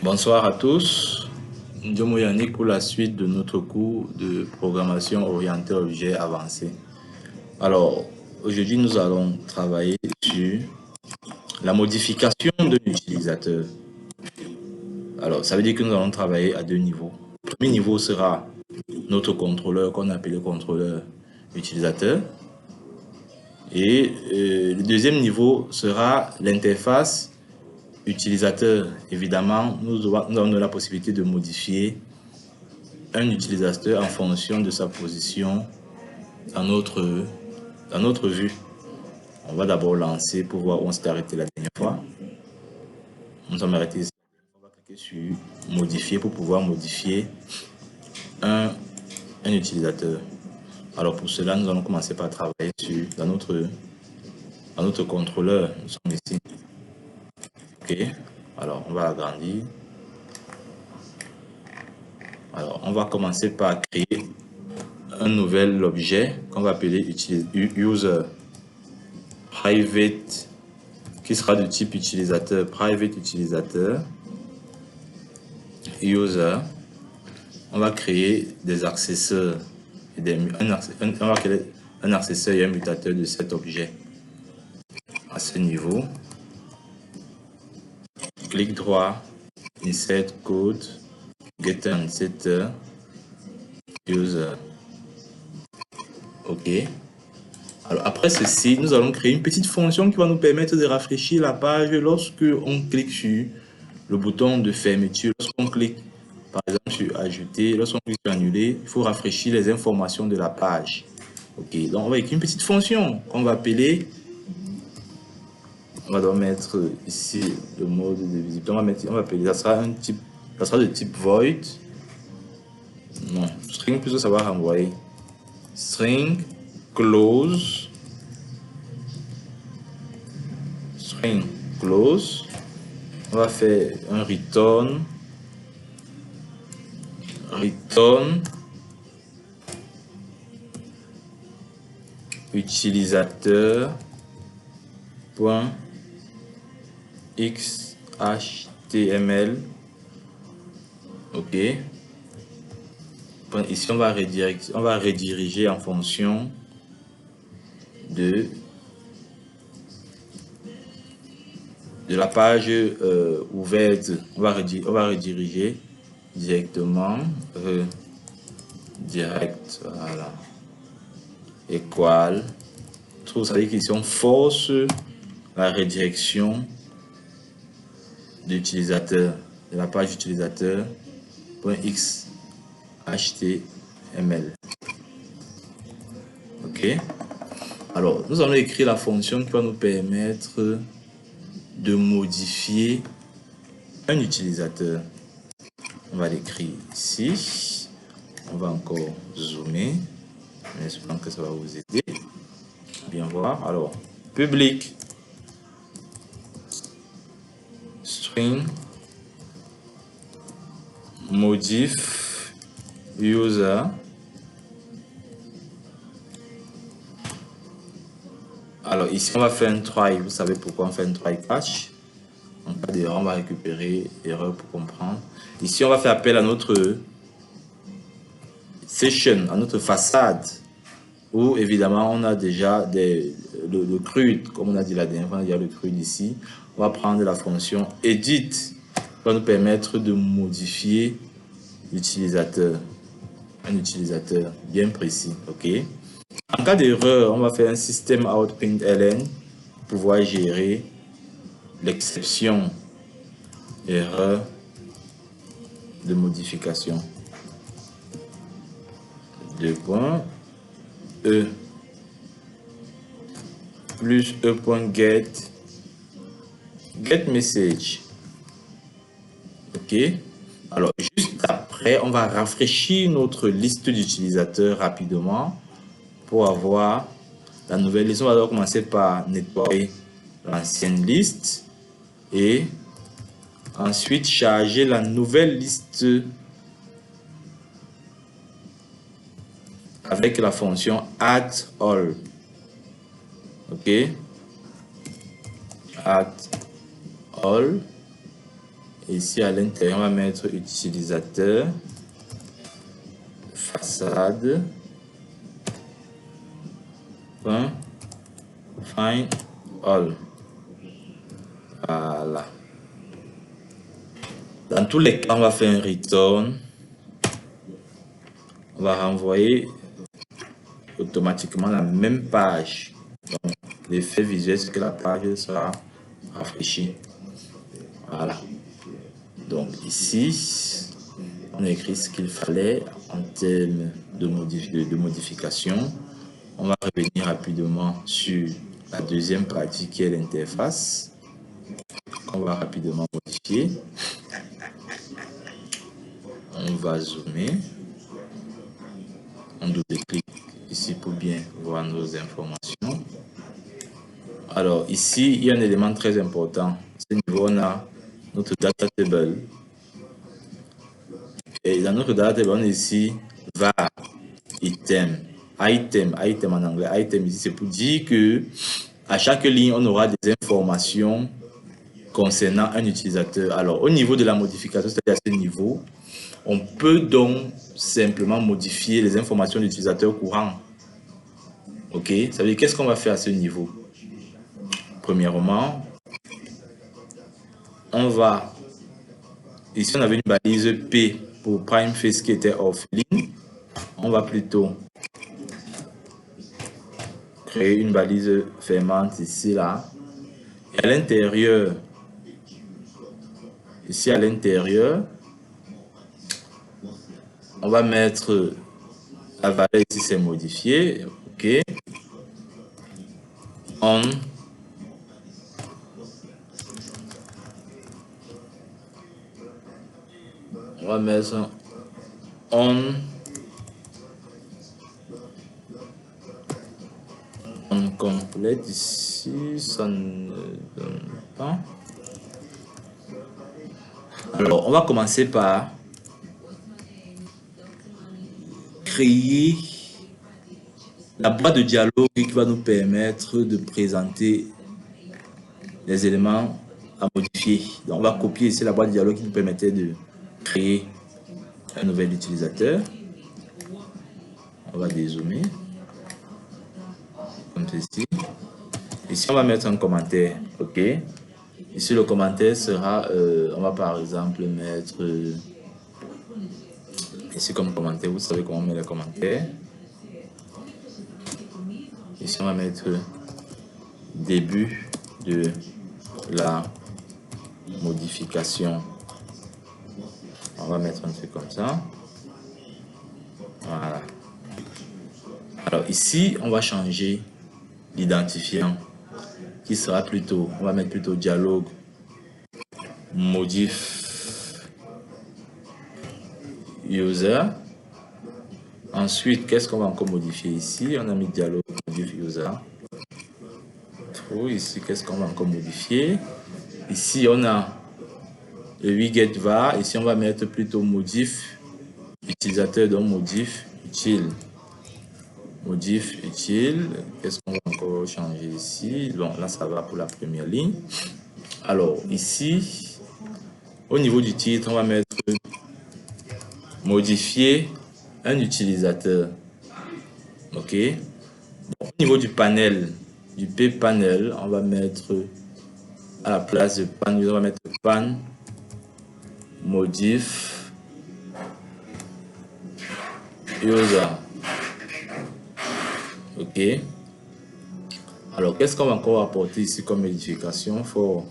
Bonsoir à tous. Ndiomo Yannick pour la suite de notre cours de programmation orientée objet avancé. Alors, aujourd'hui, nous allons travailler sur la modification de l'utilisateur. Alors, ça veut dire que nous allons travailler à deux niveaux. Le premier niveau sera notre contrôleur qu'on appelle le contrôleur utilisateur. Et le deuxième niveau sera l'interface utilisateur. Évidemment, nous avons la possibilité de modifier un utilisateur en fonction de sa position dans notre vue. On va d'abord lancer pour voir où on s'est arrêté la dernière fois. Nous sommes arrêtés ici. On va cliquer sur modifier pour pouvoir modifier un utilisateur. Alors pour cela, nous allons commencer par travailler dans notre contrôleur. Nous sommes ici. OK. Alors on va agrandir. Alors on va commencer par créer un nouvel objet qu'on va appeler user private, qui sera de type utilisateur, private utilisateur, user. On va créer des accesseurs, on va créer un accesseur et un mutateur de cet objet. À ce niveau, clic droit, insert code, get an setter, user. OK. Alors après ceci, nous allons créer une petite fonction qui va nous permettre de rafraîchir la page lorsque on clique sur le bouton de fermeture. Lorsqu'on clique par exemple sur ajouter, lorsqu'on clique sur annuler, il faut rafraîchir les informations de la page. OK, donc on va écrire une petite fonction qu'on va appeler, on va donc mettre ici le mode de visibilité, on va appeler, ça sera de type void. Non, string plutôt, ça va renvoyer. String close, string close. On va faire un return utilisateur point xhtml. OK. Ici on va rediriger en fonction de la page ouverte. On va rediriger directement direct, voilà, équal. Vous savez qu'ici on force la redirection d'utilisateur, de la page utilisateur .xhtml. OK. Alors nous allons écrire la fonction qui va nous permettre de modifier un utilisateur. On va l'écrire ici. On va encore zoomer. J'espère que ça va vous aider. Bien voir. Alors, public string modif user. Alors ici on va faire un try. Vous savez pourquoi on fait un try catch? En cas d'erreur, on va récupérer l'erreur pour comprendre. Ici on va faire appel à notre session, à notre façade, où évidemment on a déjà le CRUD, comme on a dit la dernière fois, il y a le CRUD ici. On va prendre la fonction edit qui va nous permettre de modifier l'utilisateur, un utilisateur bien précis. OK. En cas d'erreur, on va faire un system out println pour pouvoir gérer l'exception erreur de modification. E plus e.get message. OK. Alors juste après, on va rafraîchir notre liste d'utilisateurs rapidement pour avoir la nouvelle liste. On va donc commencer par nettoyer l'ancienne liste et ensuite charger la nouvelle liste avec la fonction add all. OK. Add all. Ici, à l'intérieur, on va mettre utilisateur, façade, find all. Voilà. Dans tous les cas, on va faire un return. On va renvoyer automatiquement la même page. Donc, l'effet visuel, c'est que la page sera rafraîchie. Voilà. Donc, ici, on a écrit ce qu'il fallait en termes de modification. On va revenir rapidement sur la deuxième partie qui est l'interface. On va rapidement modifier. On va zoomer. On double-clique ici pour bien voir nos informations. Alors ici, il y a un élément très important. À ce niveau, on a notre data table. Et dans notre data table, on a ici var item. Item en anglais. Item ici, c'est pour dire que à chaque ligne, on aura des informations concernant un utilisateur. Alors, au niveau de la modification, c'est-à-dire à ce niveau, on peut donc simplement modifier les informations de l'utilisateur courant. Ok, ça veut dire qu'est-ce qu'on va faire à ce niveau? Premièrement, on va, ici on avait une balise P pour prime face qui était offline. On va plutôt créer une balise fermante ici, là. Et à l'intérieur, ici à l'intérieur, on va mettre la valeur ici, c'est modifié. Ok. On va mettre on complète ici, ça ne donne pas. Alors, on va commencer par créer la boîte de dialogue qui va nous permettre de présenter les éléments à modifier. Donc, on va copier ici la boîte de dialogue qui nous permettait de créer un nouvel utilisateur. On va dézoomer. Comme ceci. Ici, on va mettre un commentaire. OK. Ici, le commentaire sera, on va par exemple mettre ici comme commentaire. Vous savez comment on met les commentaires. Ici, on va mettre début de la modification. On va mettre un truc comme ça. Voilà. Alors ici, on va changer l'identifiant qui sera plutôt, on va mettre plutôt dialogue modif user. Ensuite, qu'est-ce qu'on va encore modifier ici? On a mis dialogue modif user. Ici, qu'est-ce qu'on va encore modifier? Ici, on a le widget var. Ici, on va mettre plutôt modif utilisateur, donc modif utile. Modif utile. Qu'est-ce qu'on va encore changer ici? Bon, là, ça va pour la première ligne. Alors, ici, au niveau du titre, on va mettre modifier un utilisateur. OK. Bon, au niveau du panel, du P-panel, on va mettre à la place de pan, on va mettre pan modif user. OK. Alors, qu'est-ce qu'on va encore apporter ici comme modification for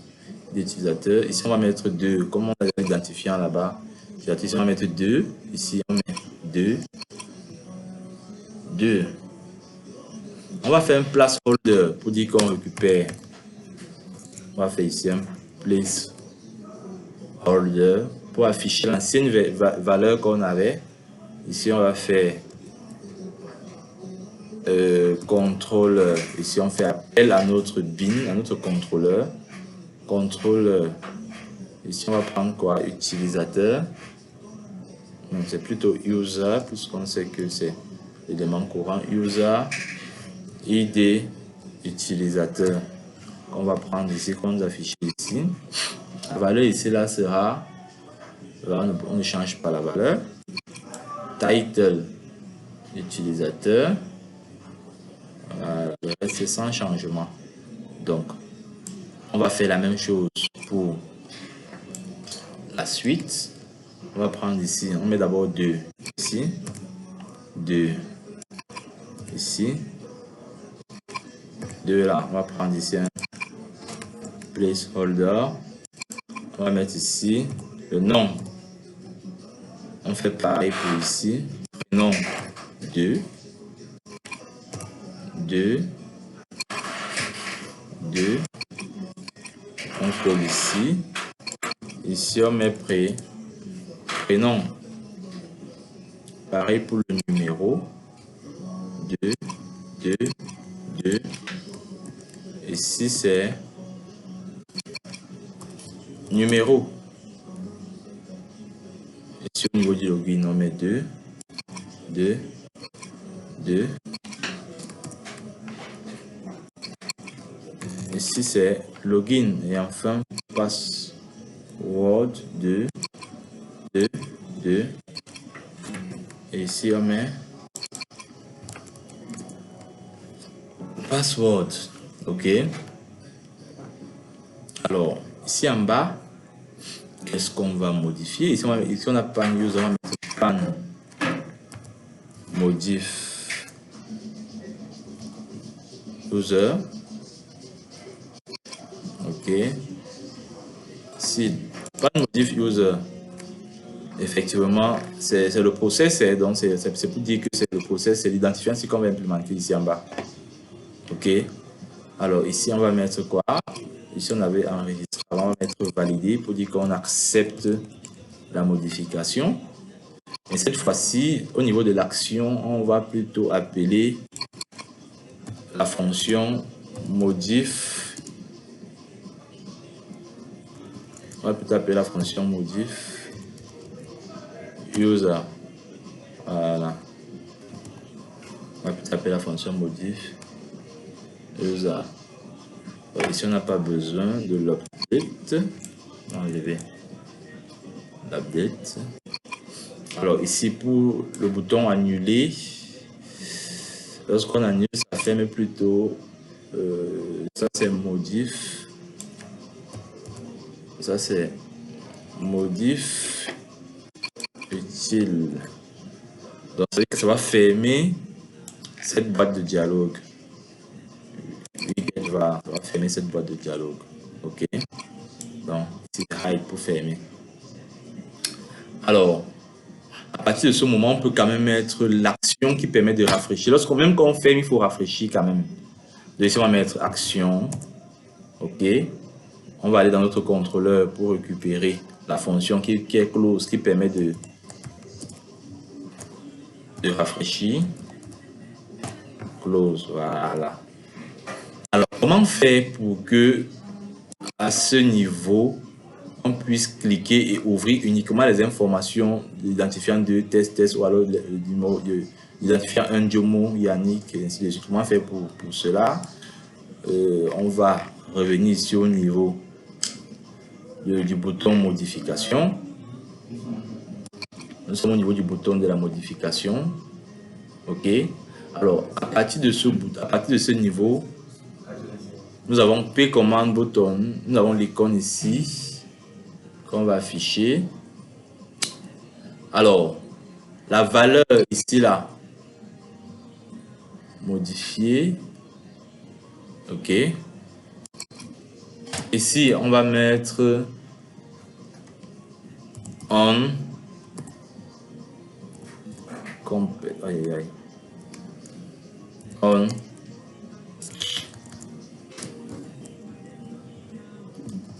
l'utilisateur? Ici, on va mettre 2. Comme on a l'identifiant là-bas, ici, on va mettre 2. Ici, on met 2. 2. On va faire un placeholder pour dire qu'on récupère. On va faire ici un placeholder pour afficher l'ancienne valeur qu'on avait. Ici, on va faire contrôle. Ici, on fait appel à notre bin, à notre contrôleur. Contrôle. Ici, on va prendre quoi? Utilisateur. C'est plutôt user, puisqu'on sait que c'est l'élément courant. User, ID, utilisateur. On va prendre ici, qu'on nous affiche ici. La valeur ici là sera, on ne change pas la valeur. Title utilisateur. Le reste c'est sans changement. Donc, on va faire la même chose pour la suite. On va prendre ici, on met d'abord 2 ici, 2 ici, 2 là. On va prendre ici un placeholder. On va mettre ici le nom. On fait pareil pour ici. Nom 2, 2, 2. On colle ici. Ici, on met prénom. Pareil pour le numéro. 2, 2, 2. Ici, c'est numéro. Ici, au niveau du login, on met 2, 2, 2. Ici, c'est login. Et enfin, password 2, 2, 2. Et ici, on met password. OK. Alors, ici en bas, qu'est-ce qu'on va modifier? Ici, on a pan user, on va mettre pan modif user. OK. Si pan modif user, effectivement, c'est le process, donc c'est pour dire que c'est le process, c'est l'identifiant ici qu'on va implémenter ici en bas. OK. Alors ici, on va mettre quoi? Ici, on avait enregistré. On va mettre validé pour dire qu'on accepte la modification. Et cette fois-ci, au niveau de l'action, on va plutôt appeler la fonction modif. On va plutôt appeler la fonction modif user. Voilà. On va plutôt appeler la fonction modif user. Ici, on n'a pas besoin de l'update. On va enlever l'update. Alors ici, pour le bouton annuler, lorsqu'on annule, ça ferme plutôt. Ça, c'est modif. Ça, c'est modif utile. Donc, ça veut dire que ça va fermer cette boîte de dialogue. Il va fermer cette boîte de dialogue. OK. Donc, c'est hide pour fermer. Alors, à partir de ce moment, on peut quand même mettre l'action qui permet de rafraîchir. Même quand on ferme, il faut rafraîchir quand même. Donc ici, on va mettre action. OK. On va aller dans notre contrôleur pour récupérer la fonction qui est close, qui permet de rafraîchir. Close, voilà. Alors, comment faire pour que à ce niveau, on puisse cliquer et ouvrir uniquement les informations d'identifiant de test ou alors d'identifiant un Jomo, Yannick, et ainsi de suite. Comment faire pour cela? On va revenir ici au niveau du bouton modification. Nous sommes au niveau du bouton de la modification. OK. Alors, à partir de ce niveau, nous avons P command button. Nous avons l'icône ici qu'on va afficher. Alors, la valeur ici, là, modifier. OK. Ici, on va mettre on.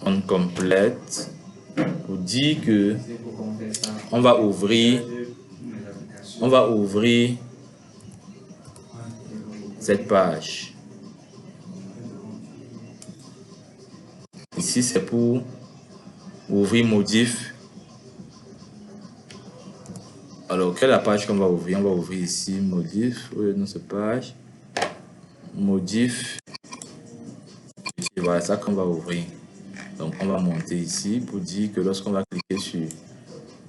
On complète pour dire que on va ouvrir cette page. Ici, c'est pour ouvrir modif. Alors, quelle est la page qu'on va ouvrir? On va ouvrir ici modif. Dans cette page, modif. Voilà ça qu'on va ouvrir. Donc, on va monter ici pour dire que lorsqu'on va cliquer sur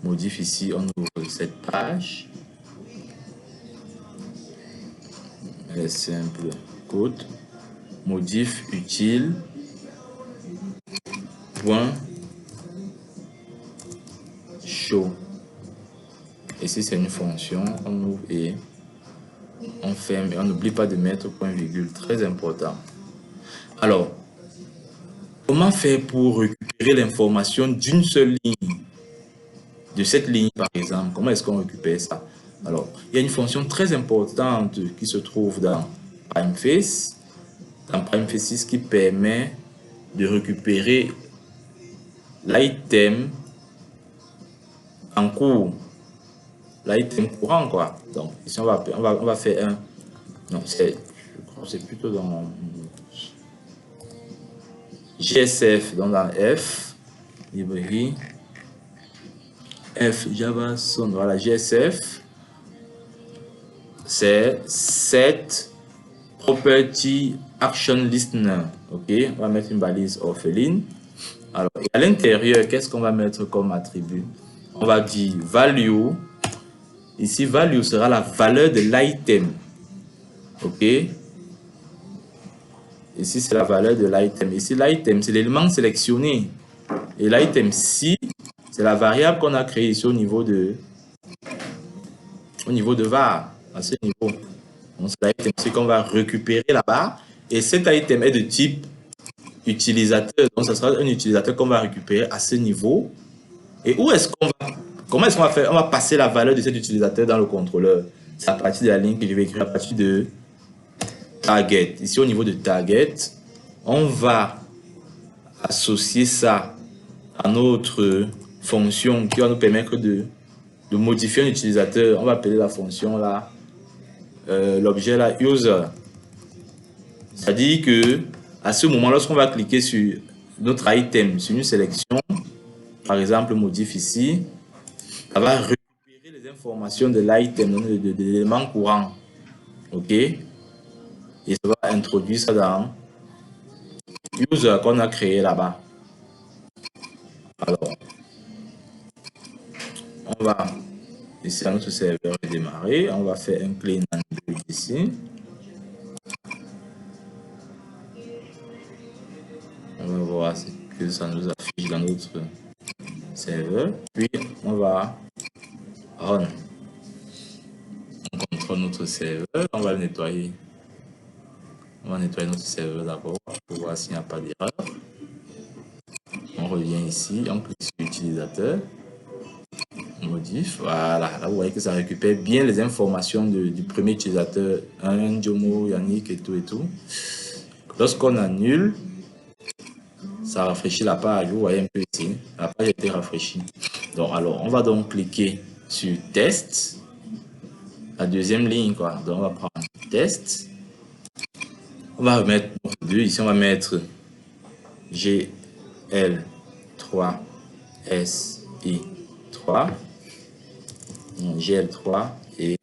modif ici, on ouvre cette page. Elle est simple. Code modif utile point show. Ici, c'est une fonction. On ouvre et on ferme. Et on n'oublie pas de mettre point virgule. Très important. Alors, comment faire pour récupérer l'information d'une seule ligne? De cette ligne, par exemple, comment est-ce qu'on récupère ça? Alors, il y a une fonction très importante qui se trouve dans PrimeFace, qui permet de récupérer l'item en cours, l'item courant, quoi. Donc, ici, on va faire un... Non, je crois que c'est plutôt dans GSF, donc dans F, librairie, F, Java, Son, voilà, GSF, c'est Set Property Action Listener. Ok, on va mettre une balise orpheline. Alors, à l'intérieur, qu'est-ce qu'on va mettre comme attribut? On va dire value. Ici, value sera la valeur de l'item. Ok. Ici, c'est la valeur de l'item. Ici, l'item, c'est l'élément sélectionné. Et l'item ci, c'est la variable qu'on a créée ici au niveau de var, à ce niveau. Donc, c'est l'item ci qu'on va récupérer là-bas. Et cet item est de type utilisateur. Donc, ce sera un utilisateur qu'on va récupérer à ce niveau. Et où est-ce qu'on va... Comment est-ce qu'on va faire? On va passer la valeur de cet utilisateur dans le contrôleur. C'est à partir de la ligne que je vais écrire à partir de target. Ici, au niveau de target, on va associer ça à notre fonction qui va nous permettre de modifier un utilisateur. On va appeler la fonction là, l'objet là, user. C'est-à-dire que à ce moment, lorsqu'on va cliquer sur notre item, sur une sélection, par exemple, modif ici, ça va récupérer les informations de l'item, de l'élément courant. OK? Et ça va introduire ça dans user qu'on a créé là-bas. Alors, on va ici à notre serveur démarrer. On va faire un clean and build ici. On va voir ce que ça nous affiche dans notre serveur. Puis, on va run. On contrôle notre serveur. On va le nettoyer. On va nettoyer notre serveur d'abord pour voir s'il n'y a pas d'erreur. On revient ici, on clique sur l'utilisateur. Modif, voilà. Là, vous voyez que ça récupère bien les informations du premier utilisateur. Un Jomo, Yannick et tout et tout. Lorsqu'on annule, ça rafraîchit la page. Vous voyez un peu ici. La page a été rafraîchie. Donc, alors, on va donc cliquer sur test. La deuxième ligne, quoi. Donc, on va prendre test. On va remettre 2. Ici, on va mettre GL3 SI3. GL3 et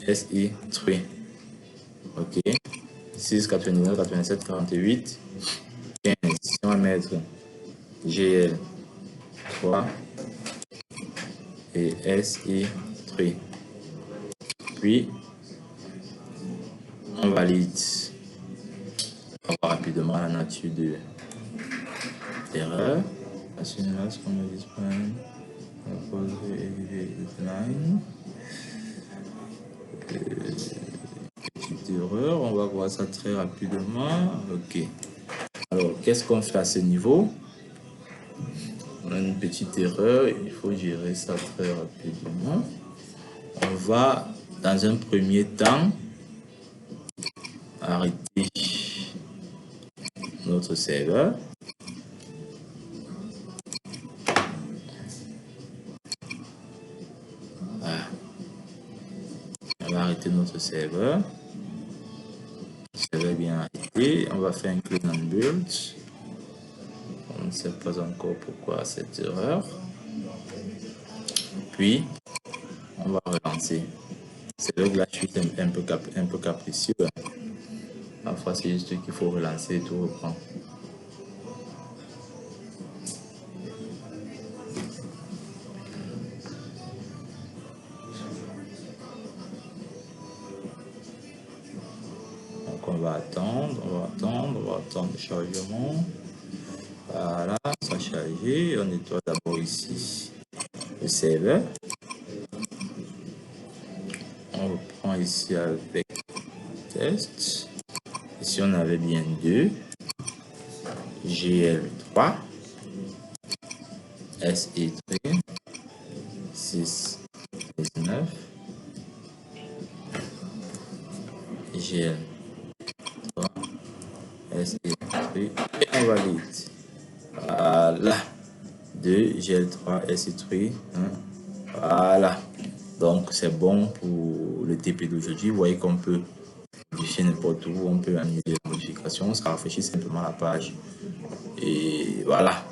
SI3. OK. 6, 99, 87, 48, 15. Ici, on va mettre GL3 et SI3. Puis, on valide. On va voir rapidement la nature de l'erreur. Petite erreur, on va voir ça très rapidement. Ok. Alors, qu'est-ce qu'on fait à ce niveau? On a une petite erreur, il faut gérer ça très rapidement. On va, dans un premier temps, arrêter notre serveur. Voilà. On va arrêter notre serveur. Le serveur est bien arrêté. On va faire un clean and build. On ne sait pas encore pourquoi cette erreur. Puis, on va relancer. C'est vrai que là, je suis un peu capricieux. Parfois, c'est juste qu'il faut relancer et tout reprendre. va attendre, le chargement. Voilà, ça a chargé. On nettoie d'abord ici le serveur. On reprend ici avec test. Ici, on avait bien 2. GL3. SE3. 6. 19. GL3. SE3. Et on valide. Voilà. 2, GL3, SE3. Voilà. Donc, c'est bon pour le TP d'aujourd'hui. Vous voyez qu'on peut modifier n'importe où, on peut annuler la modification, ça rafraîchit simplement la page. Et voilà.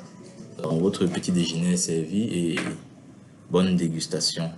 Donc, votre petit déjeuner est servi et bonne dégustation.